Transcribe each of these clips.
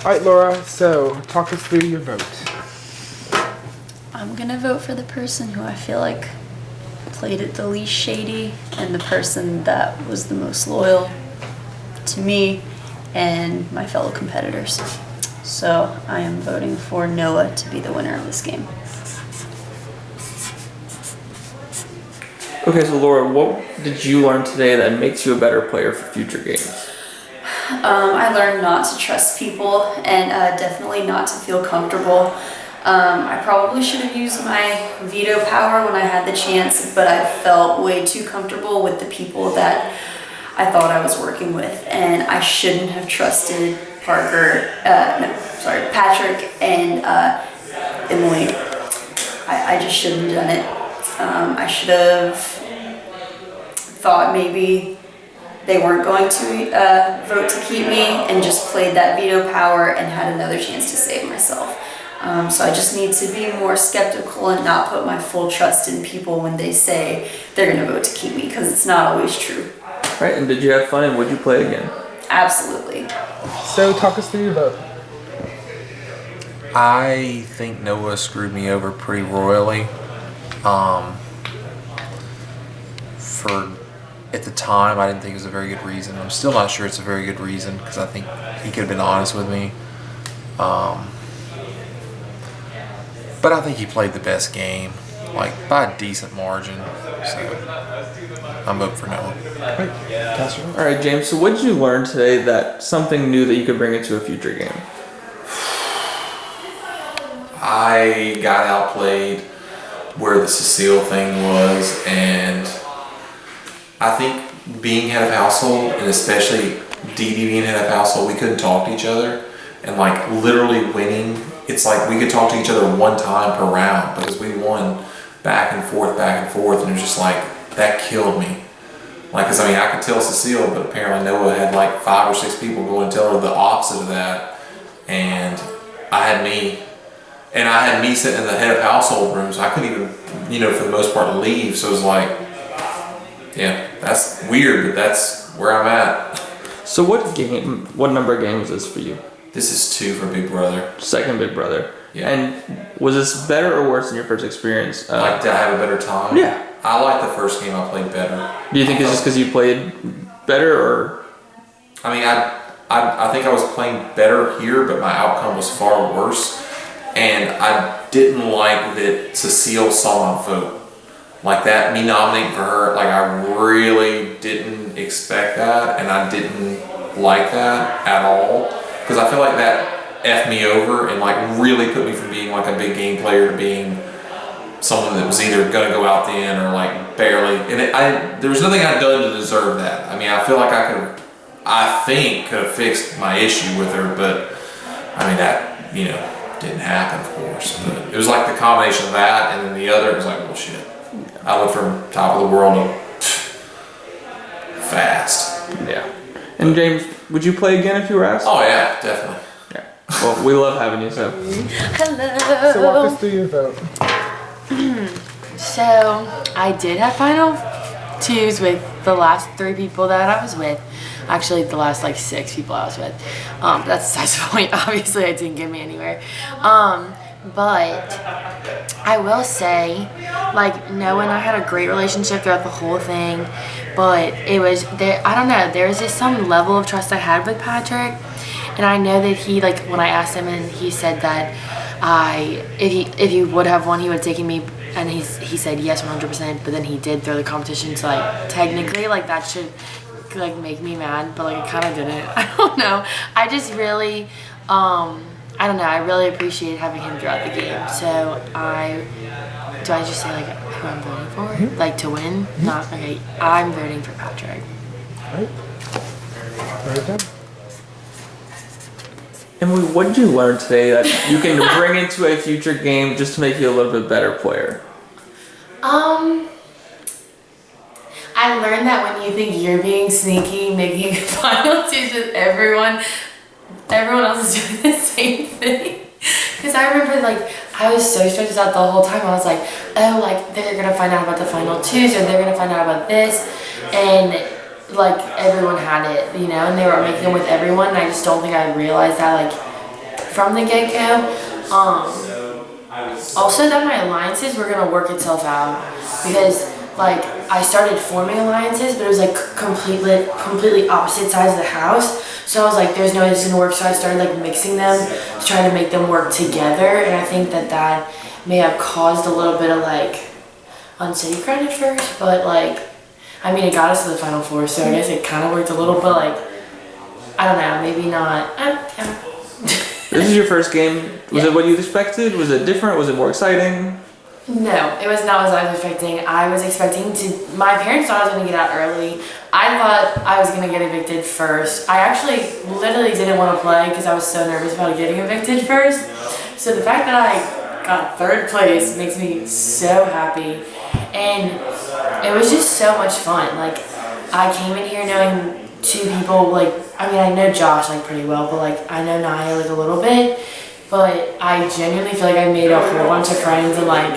All right, Laura, so talk us through your vote. I'm gonna vote for the person who I feel like played it the least shady and the person that was the most loyal to me and my fellow competitors. So I am voting for Noah to be the winner of this game. Okay, so Laura, what did you learn today that makes you a better player for future games? I learned not to trust people and definitely not to feel comfortable. I probably should have used my veto power when I had the chance, but I felt way too comfortable with the people that I thought I was working with, and I shouldn't have trusted Patrick and Emily. I just shouldn't have done it. I should have thought maybe they weren't going to vote to keep me and just played that veto power and had another chance to save myself. So I just need to be more skeptical and not put my full trust in people when they say they're going to vote to keep me, because it's not always true. Right, and did you have fun and would you play again? Absolutely. So talk us through your vote. I think Noah screwed me over pretty royally. At the time, I didn't think it was a very good reason. I'm still not sure it's a very good reason, because I think he could have been honest with me. But I think he played the best game, like by a decent margin. So I'm voting for Noah. All right, James, so what did you learn today that something new that you could bring into a future game? I got outplayed where the Cecile thing was, and I think being head of household, and especially Dee Dee being head of household, we couldn't talk to each other, and like literally winning, it's like we could talk to each other one time per round because we won back and forth, and it was just like, that killed me. Like, cause I mean, I could tell Cecile, but apparently Noah had like 5 or 6 people go and tell her the opposite of that, and I had me sitting in the head of household room, so I couldn't even, for the most part, leave. So it was like, yeah, that's weird, but that's where I'm at. So what number game was this for you? This is 2 for Big Brother. Second Big Brother. Yeah. And was this better or worse than your first experience? Did I have a better time? Yeah. I like the first game I played better. Do you think it's just because you played better, or? I mean, I think I was playing better here, but my outcome was far worse. And I didn't like that Cecile saw my vote. Like that, me nominating for her, like I really didn't expect that, and I didn't like that at all. Because I feel like that effed me over and like really put me from being like a big game player to being someone that was either going to go out the end or like barely. And there was nothing I'd done to deserve that. I mean, I feel like could have fixed my issue with her, but I mean that, didn't happen, of course. But it was like the combination of that and then the other, it was like, well, shit. I went from top of the world to fast. Yeah. And James, would you play again if you were asked? Oh yeah, definitely. Yeah. Well, we love having you, so. Hello. So walk us through your vote. So I did have final 2s with the last 3 people that I was with. Actually, the last 6 people I was with. That's besides the point. Obviously, it didn't get me anywhere. But I will say, Noah and I had a great relationship throughout the whole thing. But it was there. I don't know. There was just some level of trust I had with Patrick, and I know that he when I asked him, and he said that if he would have won, he would have taken me. And he said yes 100%, but then he did throw the competition, so technically that should make me mad, but it kind of didn't. I don't know. I just really I don't know, I really appreciate having him throughout the game. So I just say who I'm voting for? Mm-hmm. To win? Mm-hmm. Not okay. I'm voting for Patrick. Right. Very good. Emily, what did you learn today that you can bring into a future game just to make you a little bit better player? I learned that when you think you're being sneaky, making final 2s with everyone else is doing the same thing. Because I remember, I was so stressed out the whole time. I was like, oh, they're going to find out about the final 2s, or they're going to find out about this. And, everyone had it, and they were making them with everyone. And I just don't think I realized that, from the get-go. Also that my alliances were gonna work itself out because like I started forming alliances, but it was like completely opposite sides of the house. So I was like, there's no way this is gonna work. So I started like mixing them to try to make them work together. And I think that may have caused a little bit of like uncity grind at first, but like, I mean, it got us to the Final Four, so I guess it kind of worked a little, but like, I don't know, maybe not. This is your first game. Was it what you expected? Was it different? Was it more exciting? No, it was not what I was expecting. I was expecting to. My parents thought I was going to get out early. I thought I was going to get evicted first. I actually literally didn't want to play because I was so nervous about getting evicted first. So the fact that I got third place makes me so happy. And it was just so much fun. Like, I came in here knowing two people, like, I mean, I know Josh, like, pretty well, but, like, I know Naya, like, a little bit. But I genuinely feel like I made a whole bunch of friends and, like,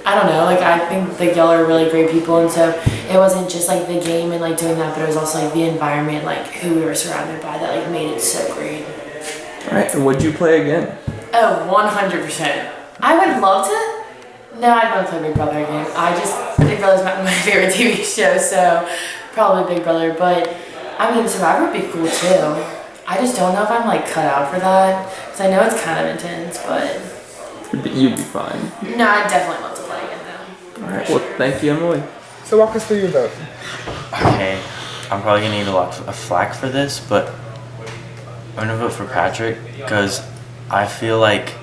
I don't know, like, I think that y'all are really great people. And so it wasn't just, like, the game and, like, doing that, but it was also, like, the environment, like, who we were surrounded by that, like, made it so great. All right, and would you play again? Oh, 100%. I would love to. No, I'd love to play Big Brother again. Big Brother's not my favorite TV show, so probably Big Brother. But, I mean, Survivor would be cool, too. I just don't know if I'm, like, cut out for that. Because I know it's kind of intense, but... You'd be fine. No, I'd definitely love to play again, though. All right, well, thank you, Emily. So walk us through your vote. Okay, I'm probably gonna need a lot of flack for this, but I'm gonna vote for Patrick because I feel like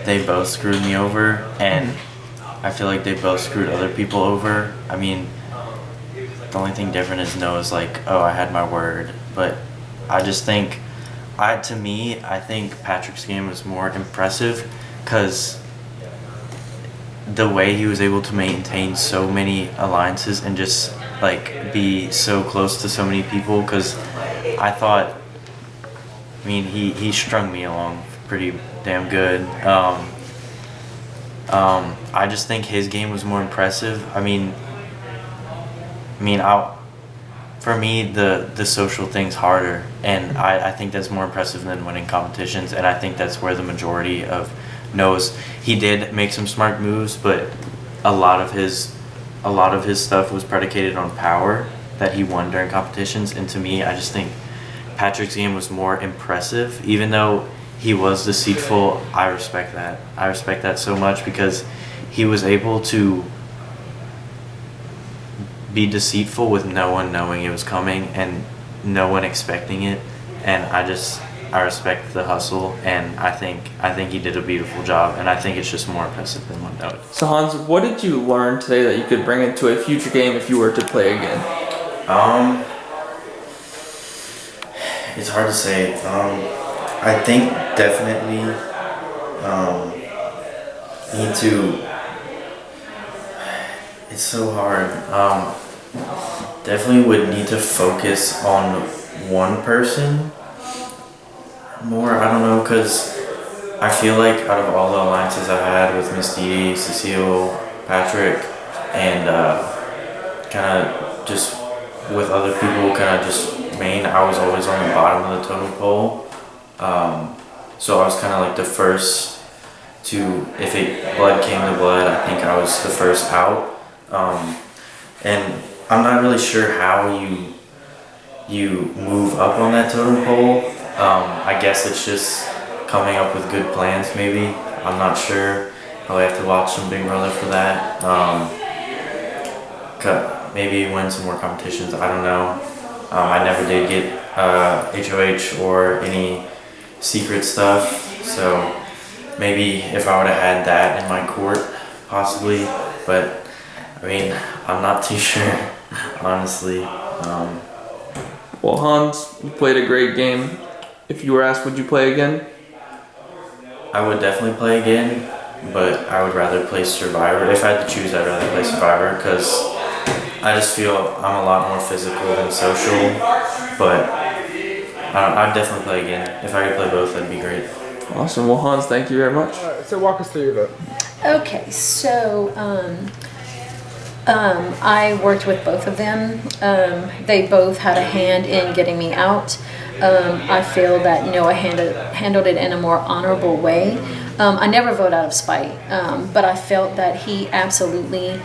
they both screwed me over, and I feel like they both screwed other people over. I mean, the only thing different is Noah's like, oh, I had my word, but I just think, I think Patrick's game was more impressive because the way he was able to maintain so many alliances and just like be so close to so many people, because I thought, I mean, he strung me along pretty damn good. I just think his game was more impressive. For me, the social thing's harder, and I think that's more impressive than winning competitions, and I think that's where the majority of Noah's, he did make some smart moves, but a lot of his stuff was predicated on power that he won during competitions, and to me, I just think Patrick's game was more impressive, even though he was deceitful. I respect that. I respect that so much because he was able to be deceitful with no one knowing it was coming and no one expecting it, and I respect the hustle, and I think he did a beautiful job, and I think it's just more impressive than one note. So Hans, what did you learn today that you could bring into a future game if you were to play again? It's hard to say. I think definitely need to. It's so hard. Definitely would need to focus on one person more. I don't know, because I feel like out of all the alliances I had with Miss Dee, Cecile, Patrick, and kind of just with other people, kind of just Maine, I was always on the bottom of the totem pole. So I was kind of like the first to, if blood came to blood, I think I was the first out. And I'm not really sure how you move up on that totem pole. I guess it's just coming up with good plans, maybe. I'm not sure. Probably have to watch some Big Brother for that. Maybe win some more competitions. I don't know. I never did get HOH or any secret stuff, so maybe if I would have had that in my court, possibly. But I mean, I'm not too sure, honestly. Well, Hans, you played a great game. If you were asked, would you play again? I would definitely play again, but I would rather play Survivor. If I had to choose, I'd rather play Survivor because I just feel I'm a lot more physical than social. But I'd definitely play again. If I could play both, that'd be great. Awesome. Well, Hans, thank you very much. So walk us through your vote. Okay, so I worked with both of them. They both had a hand in getting me out. I feel that Noah handled it in a more honorable way. I never vote out of spite, but I felt that he absolutely,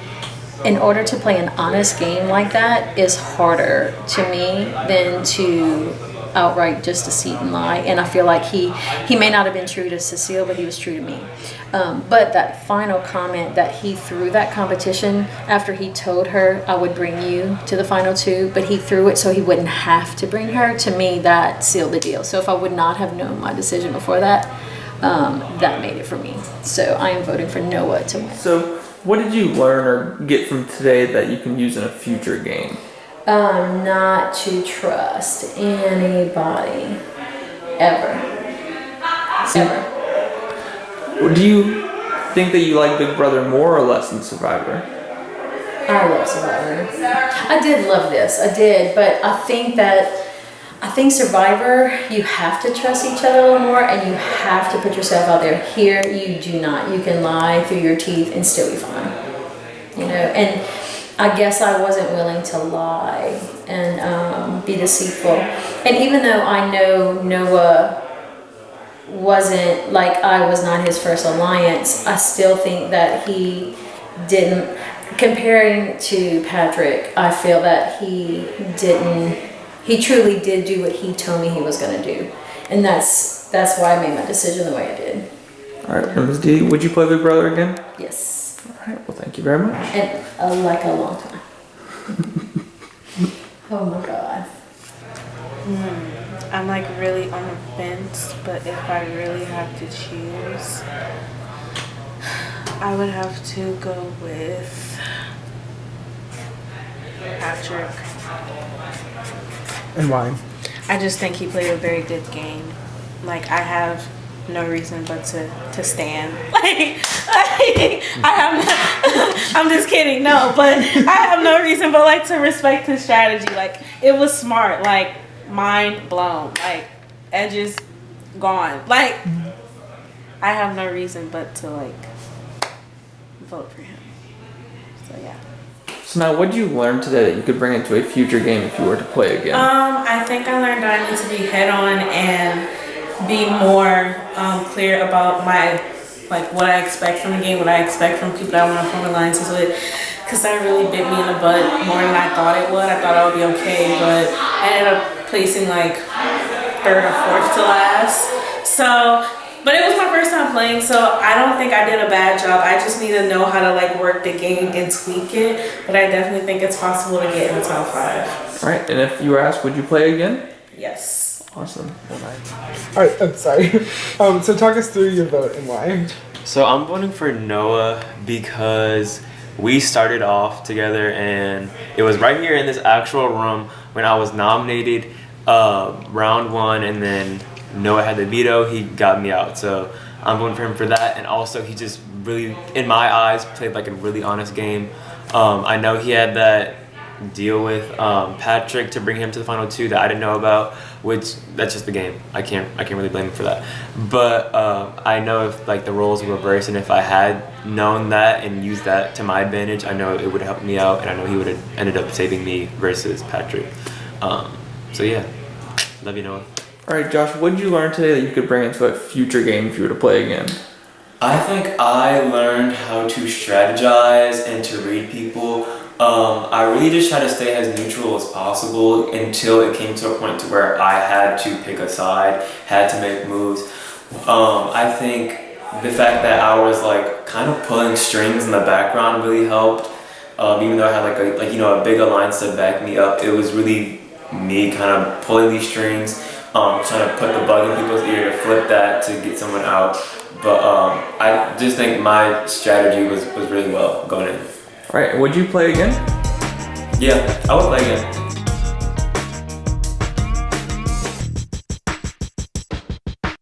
in order to play an honest game like that, is harder to me than to outright just deceit and lie. And I feel like he may not have been true to Cecile, but he was true to me. But that final comment that he threw that competition after he told her, I would bring you to the final two, but he threw it so he wouldn't have to bring her, to me that sealed the deal. So if I would not have known my decision before that, that made it for me. So I am voting for Noah to win. So what did you learn or get from today that you can use in a future game? Not to trust anybody ever. Ever. Do you think that you like Big Brother more or less than Survivor? I love Survivor. I did love this. I did, but I think Survivor, you have to trust each other a little more, and you have to put yourself out there. Here, you do not. You can lie through your teeth and still be fine. You know, and I guess I wasn't willing to lie and be deceitful. And even though I know Noah wasn't, like, I was not his first alliance, I still think that he didn't, comparing to Patrick, I feel that he truly did do what he told me he was going to do. And that's why I made my decision the way I did. All right, Ms. D, would you play Big Brother again? Yes. All right, well, thank you very much. And like a long time. Oh my God. I'm like really on the fence, but if I really have to choose, I would have to go with Patrick. And why? I just think he played a very good game. Like, I have no reason but to stand. Like, I have I'm just kidding, no, but I have no reason but like to respect his strategy. Like, it was smart, like mind blown, like edges gone. Like, I have no reason but to like vote for him. So yeah. So now, what did you learn today that you could bring into a future game if you were to play again? I think I learned that I need to be head on and be more clear about my, like, what I expect from the game, what I expect from people that I want to form alliances with, because that really bit me in the butt more than I thought it would. I thought I would be okay, but I ended up placing like third or fourth to last. So, but it was my first time playing, so I don't think I did a bad job. I just need to know how to like work the game and tweak it, but I definitely think it's possible to get in the top 5. All right, and if you were asked, would you play again? Yes. Awesome. Well, Alright, I'm sorry. So talk us through your vote and why. So I'm voting for Noah because we started off together, and it was right here in this actual room when I was nominated round 1, and then Noah had the veto. He got me out, so I'm voting for him for that. And also, he just really, in my eyes, played like a really honest game. I know he had that deal with Patrick to bring him to the final 2 that I didn't know about, which that's just the game. I can't really blame him for that. But I know if like the roles were reversed, and if I had known that and used that to my advantage, I know it would have helped me out, and I know he would have ended up saving me versus Patrick. So yeah, love you, Noah. All right, Josh, what did you learn today that you could bring into a future game if you were to play again? I think I learned how to strategize and to read people. I really just tried to stay as neutral as possible until it came to a point to where I had to pick a side, had to make moves. I think the fact that I was like kind of pulling strings in the background really helped. Even though I had a big alliance to back me up, it was really me kind of pulling these strings, trying to put the bug in people's ear to flip that to get someone out. But I just think my strategy was really well going in. All right, would you play again? Yeah, I would play again.